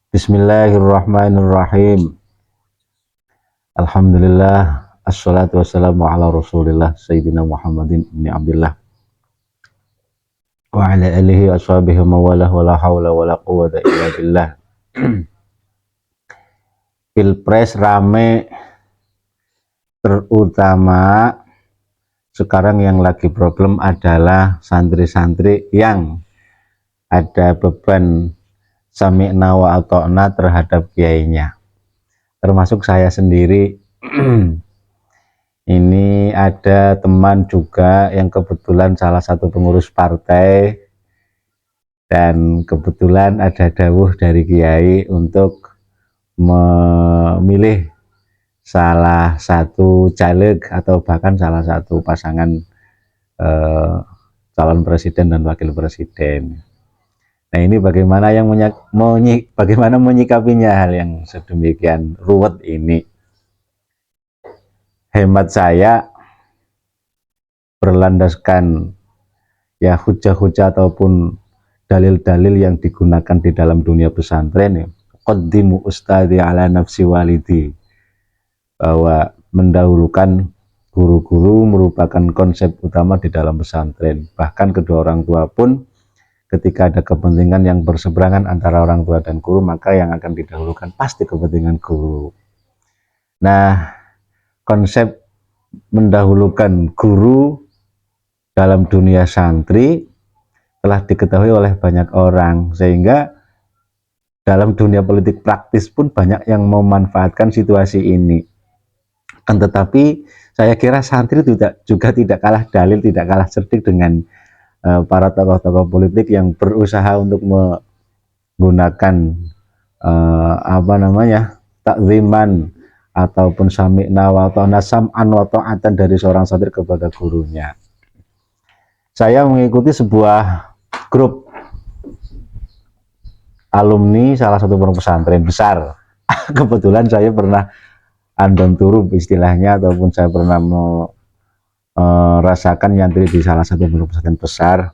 Bismillahirrahmanirrahim. Alhamdulillah, assalatu wassalamu ala rasulillah Sayyidina Muhammadin ibn Abdillah wa ala alihi wa ashabihi mawalah wa la hawla wa la quwwata illa billah. Pilpres rame, terutama sekarang yang lagi problem adalah santri-santri yang ada beban sami'na wa ata'na terhadap kiainya, termasuk saya sendiri. Ini ada teman juga yang kebetulan salah satu pengurus partai, dan kebetulan ada dawuh dari kiai untuk memilih salah satu caleg atau bahkan salah satu pasangan calon presiden dan wakil presiden. Nah, ini bagaimana menyikapinya hal yang sedemikian ruwet ini? Hemat saya, berlandaskan ya hujah-hujah ataupun dalil-dalil yang digunakan di dalam dunia pesantren, ya, qaddimu ustadi ala nafsi walidi, bahwa mendahulukan guru-guru merupakan konsep utama di dalam pesantren. Bahkan kedua orang tua pun ketika ada kepentingan yang berseberangan antara orang tua dan guru, maka yang akan didahulukan pasti kepentingan guru. Nah, konsep mendahulukan guru dalam dunia santri telah diketahui oleh banyak orang, sehingga dalam dunia politik praktis pun banyak yang memanfaatkan situasi ini. Kan tetapi saya kira santri juga tidak kalah dalil, tidak kalah cerdik dengan para tokoh-tokoh politik yang berusaha untuk menggunakan takziman ataupun sami'na wa ta'na, sam'an wa ta'atan dari seorang santri kepada gurunya. Saya mengikuti sebuah grup alumni salah satu pondok pesantren besar. Kebetulan saya pernah andon turu istilahnya, ataupun saya pernah merasakan nyantri di salah satu pondok pesantren besar,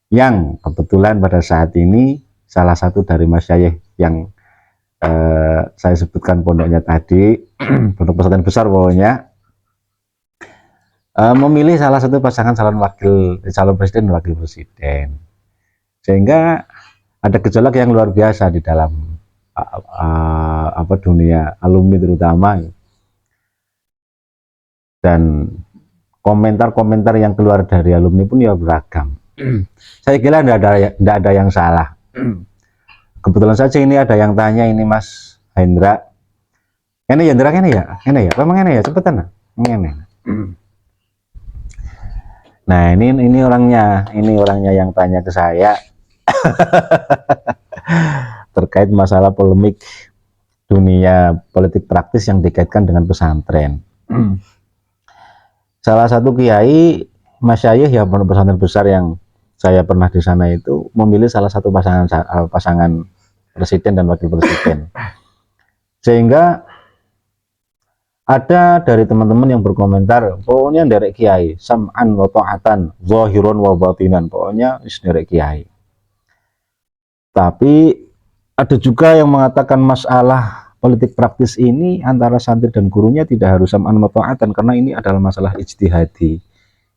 yang kebetulan pada saat ini salah satu dari masyayikh yang saya sebutkan pondoknya tadi, pondok pesantren besar pokoknya, memilih salah satu pasangan calon presiden dan wakil presiden, sehingga ada gejolak yang luar biasa di dalam dunia alumni terutama, dan komentar-komentar yang keluar dari alumni pun ya beragam. Saya kira tidak ada yang salah. Kebetulan saja ini ada yang tanya, ini Mas Hendra, ini Hendra ini ya, memang ini ya, cepetan ini. Nah, ini orangnya yang tanya ke saya terkait masalah polemik dunia politik praktis yang dikaitkan dengan pesantren. Salah satu kiai masyayikh ya pondok pesantren besar yang saya pernah di sana itu memilih salah satu pasangan presiden dan wakil presiden, sehingga ada dari teman-teman yang berkomentar, pokoknya derek kiai, sam'an wa ta'atan, zahiron wa batinan, pokoknya derek kiai. Tapi ada juga yang mengatakan masalah politik praktis ini antara santri dan gurunya tidak harus sam'an wa ta'atan, karena ini adalah masalah ijtihadi.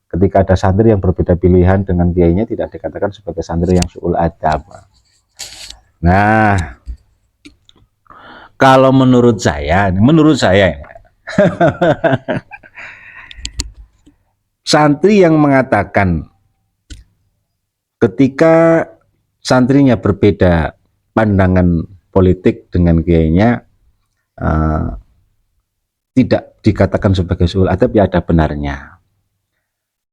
Ketika ada santri yang berbeda pilihan dengan kiainya, tidak dikatakan sebagai santri yang su'ul adab. Nah, kalau menurut saya santri yang mengatakan ketika santrinya berbeda pandangan politik dengan kiainya, tidak dikatakan sebagai su'ul adab, ya ada benarnya.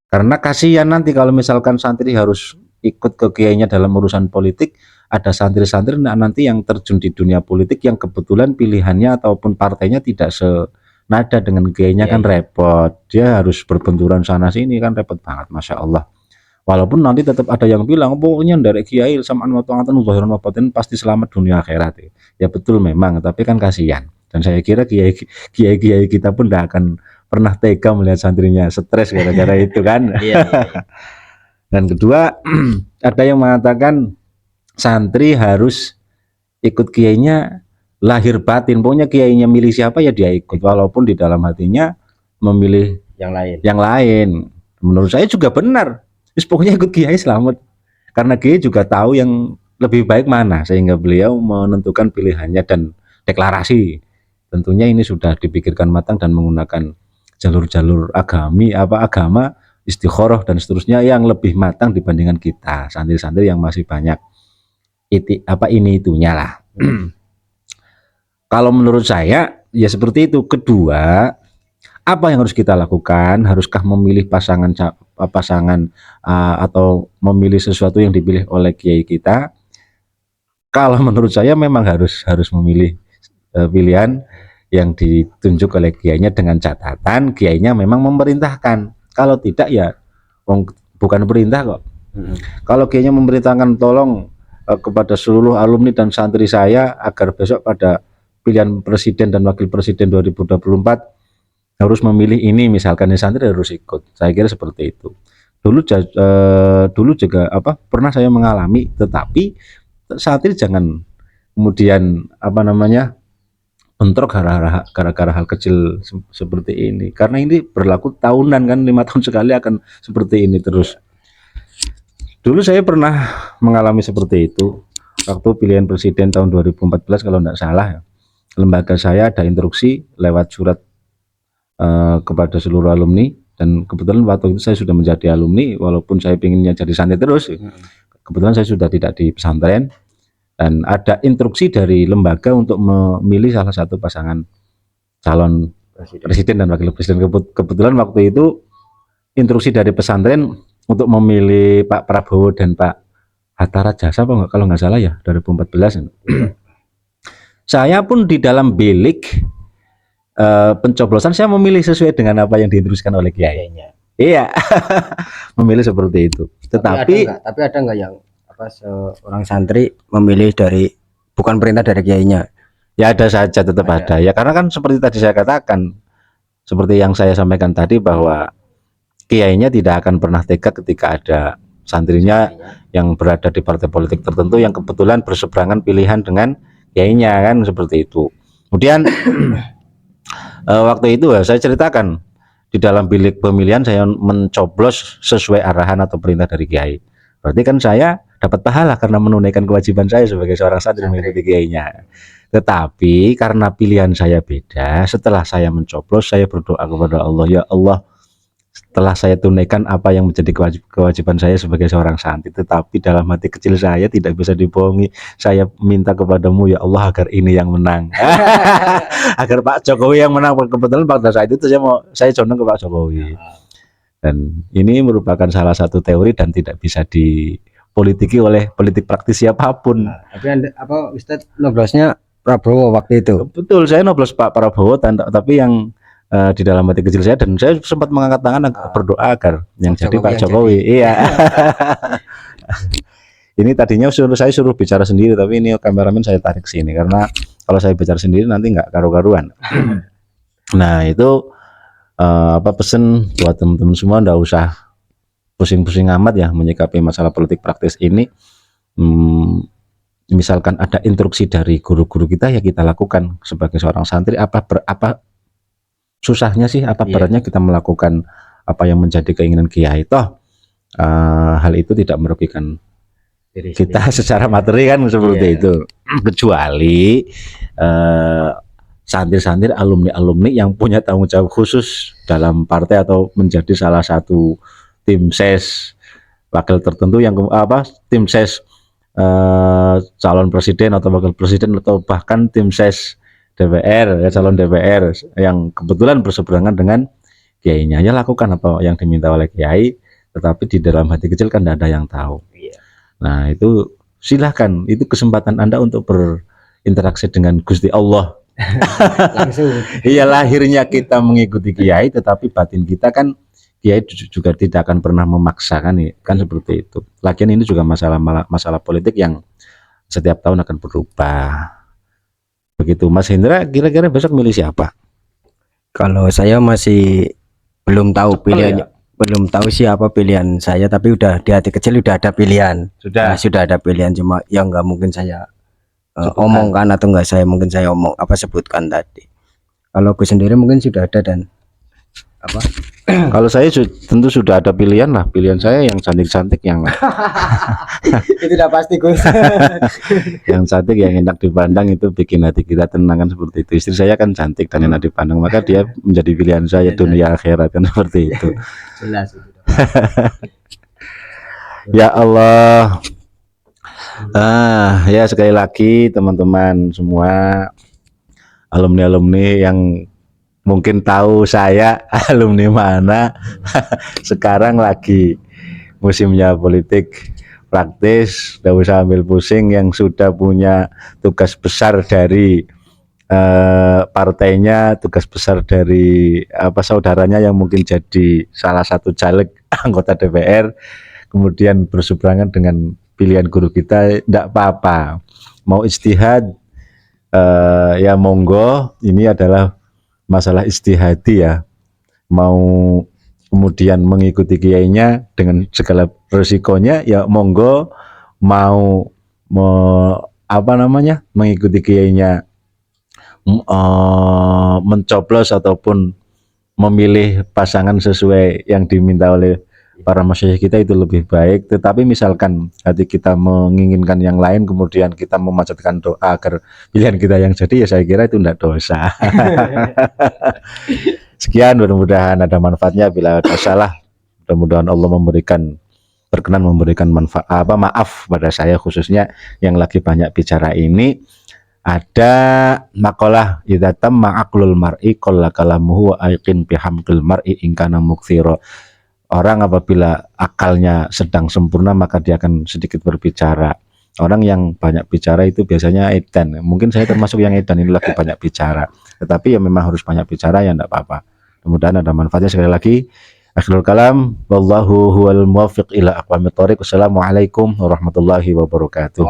Karena kasihan nanti kalau misalkan santri harus ikut ke kiainya dalam urusan politik, ada santri-santri nanti yang terjun di dunia politik yang kebetulan pilihannya ataupun partainya tidak senada dengan kiainya, kan repot. Dia harus berbenturan sana sini, kan repot banget, Masya Allah. Walaupun nanti tetap ada yang bilang, pokoknya dari kiai sam'an wa ta'atan zahiran wa batinan pasti selamat dunia akhirat. Ya betul memang, tapi kan kasihan. Dan saya kira kiai kita pun tidak akan pernah tega melihat santrinya stres gara-gara itu kan. Dan kedua, ada yang mengatakan santri harus ikut kiainya lahir batin, pokoknya kiainya milih siapa ya dia ikut, walaupun di dalam hatinya memilih yang lain. Menurut saya juga benar. Terus pokoknya ikut kiai selamat, karena kiai juga tahu yang lebih baik mana, sehingga beliau menentukan pilihannya dan deklarasi. Tentunya ini sudah dipikirkan matang dan menggunakan jalur-jalur agama, istikharah dan seterusnya yang lebih matang dibandingkan kita santri-santri yang masih banyak ini itunya lah. Kalau menurut saya ya seperti itu. Kedua, apa yang harus kita lakukan? Haruskah memilih pasangan atau memilih sesuatu yang dipilih oleh kiai kita? Kalau menurut saya memang harus memilih pilihan yang ditunjuk oleh kiainya, dengan catatan kiainya memang memerintahkan. Kalau tidak ya bukan perintah kok. Kalau kiainya memerintahkan, tolong kepada seluruh alumni dan santri saya agar besok pada pilihan presiden dan wakil presiden 2024 harus memilih ini, misalkan santri harus ikut. Saya kira seperti itu. Dulu juga pernah saya mengalami, tetapi santri jangan kemudian bentrok gara-gara hal kecil seperti ini, karena ini berlaku tahunan kan, 5 tahun sekali akan seperti ini terus. Dulu saya pernah mengalami seperti itu waktu pilihan presiden tahun 2014 kalau tidak salah. Lembaga saya ada instruksi lewat surat kepada seluruh alumni, dan kebetulan waktu itu saya sudah menjadi alumni, walaupun saya pinginnya jadi santri terus. Kebetulan saya sudah tidak di pesantren, dan ada instruksi dari lembaga untuk memilih salah satu pasangan calon presiden dan wakil presiden. Kebetulan waktu itu instruksi dari pesantren untuk memilih Pak Prabowo dan Pak Hatta Rajasa kalau nggak salah ya, 2014. Saya pun di dalam bilik pencoblosan saya memilih sesuai dengan apa yang diinstruksikan oleh kiainya. Iya, memilih seperti itu. Tapi ada nggak yang seorang santri memilih dari bukan perintah dari kiainya? Ya ada saja, tetap ada. Ya karena kan seperti tadi saya katakan, seperti yang saya sampaikan tadi, bahwa kiainya tidak akan pernah tega ketika ada santrinya yang berada di partai politik tertentu yang kebetulan berseberangan pilihan dengan kiainya, kan seperti itu. Kemudian waktu itu saya ceritakan, di dalam bilik pemilihan saya mencoblos sesuai arahan atau perintah dari kiai. Berarti kan saya dapat pahala karena menunaikan kewajiban saya sebagai seorang santri mengikuti kiainya. Tetapi karena pilihan saya beda, setelah saya mencoblos saya berdoa kepada Allah, ya Allah, setelah saya tunaikan apa yang menjadi kewajiban saya sebagai seorang santri, tetapi dalam hati kecil saya tidak bisa dibohongi, saya minta kepadamu ya Allah agar ini yang menang. Agar Pak Jokowi yang menang. Kebetulan pada saat itu saya condong ke Pak Jokowi. Dan ini merupakan salah satu teori dan tidak bisa dipolitiki oleh politik praktis siapapun. Tapi Ustadz noblosnya Prabowo waktu itu? Betul, saya noblos Pak Prabowo, tapi yang di dalam hati kecil saya, dan saya sempat mengangkat tangan berdoa agar yang jadi Pak Jokowi. Iya. Ini tadinya saya suruh bicara sendiri, tapi ini kameramen saya tarik sini karena kalau saya bicara sendiri nanti nggak karu-karuan. Nah itu pesen buat teman-teman semua, nggak usah pusing-pusing amat ya menyikapi masalah politik praktis ini. Misalkan ada instruksi dari guru-guru kita, ya kita lakukan sebagai seorang santri. Apa susahnya sih, apa beratnya kita melakukan apa yang menjadi keinginan kiai? Toh hal itu tidak merugikan kita secara materi kan, seperti itu. Kecuali santri-santri, alumni yang punya tanggung jawab khusus dalam partai atau menjadi salah satu tim ses wakil tertentu yang tim ses calon presiden atau wakil presiden, atau bahkan tim ses DPR, calon DPR yang kebetulan berseberangan dengan kiainya, ya lakukan apa yang diminta oleh kiai, tetapi di dalam hati kecil kan tidak ada yang tahu. Nah itu silahkan, itu kesempatan Anda untuk berinteraksi dengan Gusti Allah. Langsung. Iya, lahirnya kita mengikuti kiai, tetapi batin kita kan kiai juga tidak akan pernah memaksakan, kan seperti itu. Lagian ini juga masalah politik yang setiap tahun akan berubah. Begitu Mas Hendra, kira-kira besok milih siapa? Kalau saya masih belum tahu pilihannya, belum tahu siapa pilihan saya, tapi udah di hati kecil udah ada pilihan. Sudah ada pilihan, cuma yang nggak mungkin saya omongkan atau enggak mungkin saya omong apa sebutkan tadi. Kalau aku sendiri mungkin sudah ada dan apa Kalau saya tentu sudah ada pilihan lah. Pilihan saya yang cantik-cantik, yang itu udah pasti Gus. yang cantik, yang enak dipandang, itu bikin hati kita tenang kan, seperti itu. Istri saya kan cantik dan enak dipandang, maka dia menjadi pilihan saya dunia akhirat kan, seperti itu. Jelas itu. Ya Allah. Ya sekali lagi teman-teman semua, alumni-alumni yang mungkin tahu saya alumni mana, sekarang lagi musimnya politik praktis, tidak usah ambil pusing. Yang sudah punya tugas besar dari partainya, tugas besar dari saudaranya yang mungkin jadi salah satu caleg anggota DPR, kemudian berseberangan dengan pilihan guru kita, tidak apa-apa. Mau ijtihad ya monggo, ini adalah masalah istihadi ya. Mau kemudian mengikuti kiainya dengan segala resikonya ya monggo, mau mengikuti kiainya, mencoblos ataupun memilih pasangan sesuai yang diminta oleh para masyayikh kita, itu lebih baik. Tetapi misalkan hati kita menginginkan yang lain, kemudian kita memanjatkan doa agar pilihan kita yang jadi, ya saya kira itu tidak dosa. Sekian, mudah-mudahan ada manfaatnya. Bila ada salah, mudah-mudahan Allah berkenan memberikan maaf pada saya, khususnya yang lagi banyak bicara ini. Ada makalah idza tamma aqlul mar'i qalla kalamuhu wa aiqin bihamdil mar'i in kana mukthira. Orang apabila akalnya sedang sempurna, maka dia akan sedikit berbicara. Orang yang banyak bicara itu biasanya edan. Mungkin saya termasuk yang edan, ini lagi banyak bicara. Tetapi ya memang harus banyak bicara, ya enggak apa-apa. Mudah-mudahan ada manfaatnya. Sekali lagi, akhirul kalam, wallahu huwal muwaffiq ila aqwamit thoriq. Wassalamualaikum warahmatullahi wabarakatuh.